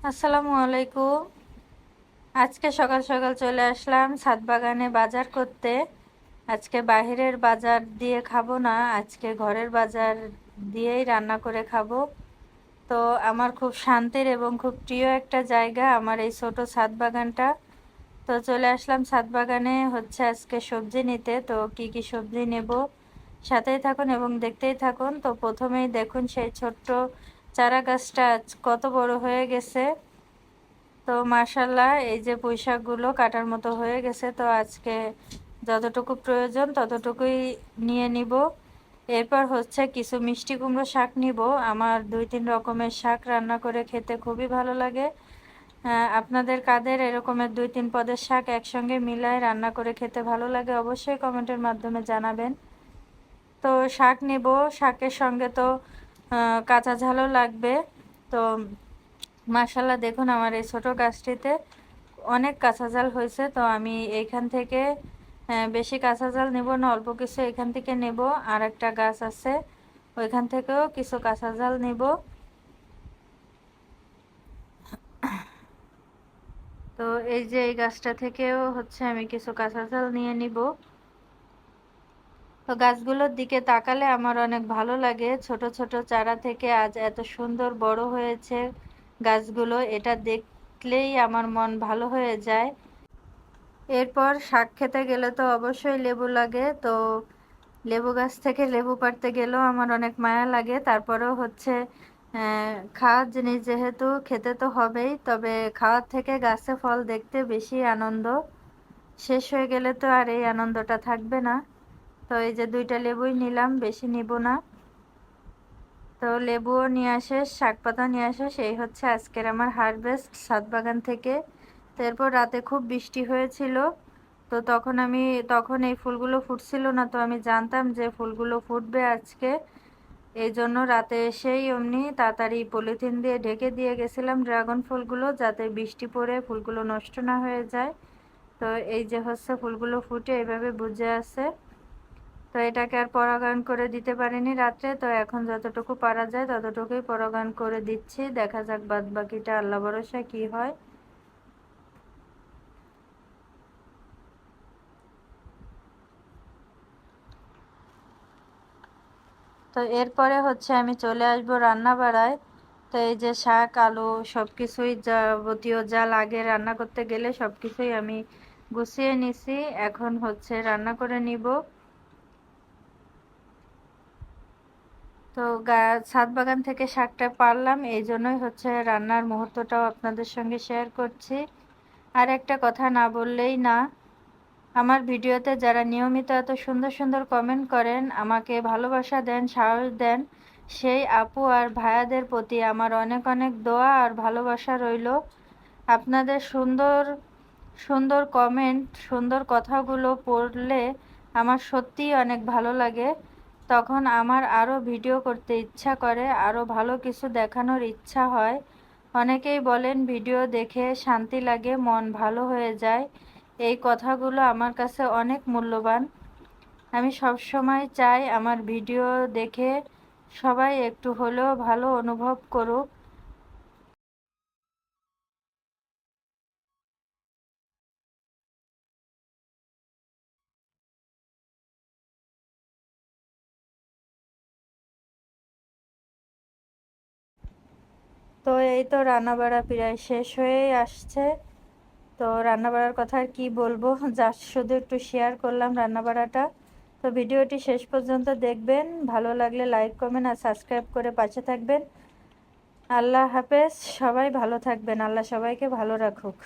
আসসালামু আলাইকুম। আজকে সকাল সকাল চলে আসলাম ছাদ বাগানে বাজার করতে। আজকে বাইরের বাজার দিয়ে খাবো না, আজকে ঘরের বাজার দিয়েই রান্না করে খাবো। তো আমার খুব শান্তির এবং খুব প্রিয় একটা জায়গা আমার এই ছোট ছাদ বাগানটা। তো চলে আসলাম ছাদ বাগানে আজকে সবজি নিতে। তো কি কি সবজি নেব সাথেই থাকুন এবং দেখতেই থাকুন। তো প্রথমেই দেখুন সেই ছোট্ট চারা গাছটা কত বড় হয়ে গেছে। তো মাশাল্লাহ, এই যে পুঁইশাকগুলো কাটার মতো হয়ে গেছে। তো আজকে যতটুকু প্রয়োজন ততটুকুই নিয়ে নিব। এরপর কিছু মিষ্টি কুমড়ো শাক নিব। আমার 2-3 রকমের শাক রান্না করে খেতে খুবই ভালো লাগে। আপনাদের কাদের এরকমের 2-3 পদের শাক একসঙ্গে মিলায় রান্না করে খেতে ভালো লাগে অবশ্যই কমেন্টের মাধ্যমে জানাবেন। তো শাক নেব, শাকের সঙ্গে তো কাঁচা ঝালও লাগবে। তো মাশাল্লাহ, দেখুন আমার এই ছোট গাছটিতে অনেক কাঁচা ঝাল হয়েছে। তো আমি এইখান থেকে বেশি কাঁচা ঝাল নেব না, অল্প কিছু এখান থেকে নেব। আর একটা গাছ আছে, ওইখান থেকেও কিছু কাঁচা ঝাল নেব। তো এই যে এই গাছটা থেকেও আমি কিছু কাঁচা ঝাল নিয়ে নিব। তো গাছগুলোর দিকে তাকালে আমার অনেক ভালো লাগে। ছোট ছোট চারা থেকে আজ এত সুন্দর বড় হয়েছে গাছগুলো, এটা দেখলেই আমার মন ভালো হয়ে যায়। এরপর শাক খেতে গেলে তো অবশ্যই লেবু লাগে। তো লেবু গাছ থেকে লেবু পাড়তে গেলেও আমার অনেক মায়া লাগে। তারপরেও খাওয়ার জিনিস যেহেতু খেতে তো হবেই, তবে খাওয়ার থেকে গাছে ফল দেখতে বেশি আনন্দ। শেষ হয়ে গেলে তো আর এই আনন্দটা থাকবে না। তো এই যে 2টা লেবুই নিলাম, বেশি নিব না। তো লেবুও নিয়ে আসে, শাক পাতা নিয়ে আসে, সেই আজকের আমার হারভেস্ট ছাদ বাগান থেকে। তো এরপর রাতে খুব বৃষ্টি হয়েছিল। তো তখন এই ফুলগুলো ফুটছিল না। তো আমি জানতাম যে ফুলগুলো ফুটবে আজকে, এই জন্য রাতে এসেই অমনি তাড়াতাড়ি পলিথিন দিয়ে ঢেকে দিয়ে গেছিলাম ড্রাগন ফুলগুলো, যাতে বৃষ্টি পড়ে ফুলগুলো নষ্ট না হয়ে যায়। তো এই যে ফুলগুলো ফুটে এইভাবে বুঝে আছে। তো এটাকে আর পরাগায়ন করে দিতে পারিনি রাত্রে। তো এখন যতটুকু পারা যায় ততটুকুই পরাগায়ন করে দিচ্ছি, দেখা যাক বাদ বাকিটা আল্লাহ ভরসা কি হয়। তো এরপরে আমি চলে আসবো রান্না বাড়ায়। তো এই যে শাক আলু সব কিছুই যাবতীয় যা লাগে রান্না করতে গেলে সব কিছুই আমি গুছিয়ে নিছি। এখন রান্না করে নিব। তো ছাদ বাগান থেকে শাকটা পারলাম, এই জন্যই রান্নার মুহূর্তটাও আপনাদের সঙ্গে শেয়ার করছি। আর একটা কথা না বললেই না, আমার ভিডিওতে যারা নিয়মিত এত সুন্দর সুন্দর কমেন্ট করেন, আমাকে ভালোবাসা দেন, সাহস দেন, সেই আপু আর ভাইয়াদের প্রতি আমার অনেক অনেক দোয়া আর ভালোবাসা রইল। আপনাদের সুন্দর সুন্দর কমেন্ট, সুন্দর কথাগুলো পড়লে আমার সত্যিই অনেক ভালো লাগে। তখন আমার আরও ভিডিও করতে ইচ্ছা করে, আরও ভালো কিছু দেখানোর ইচ্ছা হয়। অনেকেই বলেন ভিডিও দেখে শান্তি লাগে, মন ভালো হয়ে যায়। এই কথাগুলো আমার কাছে অনেক মূল্যবান। আমি সব সময় চাই আমার ভিডিও দেখে সবাই একটু হলেও ভালো অনুভব করুক। তো এই তো রান্নাবাড়া প্রায় শেষ হয়েই আসছে। তো রান্নাবাড়ার কথা আর কি বলবো, জাস্ট শুধু একটু শেয়ার করলাম রান্নাবাড়াটা। তো ভিডিওটি শেষ পর্যন্ত দেখবেন, ভালো লাগলে লাইক কমেন্ট আর সাবস্ক্রাইব করে পাশে থাকবেন। আল্লাহ হাফেজ, সবাই ভালো থাকবেন, আল্লাহ সবাইকে ভালো রাখুক।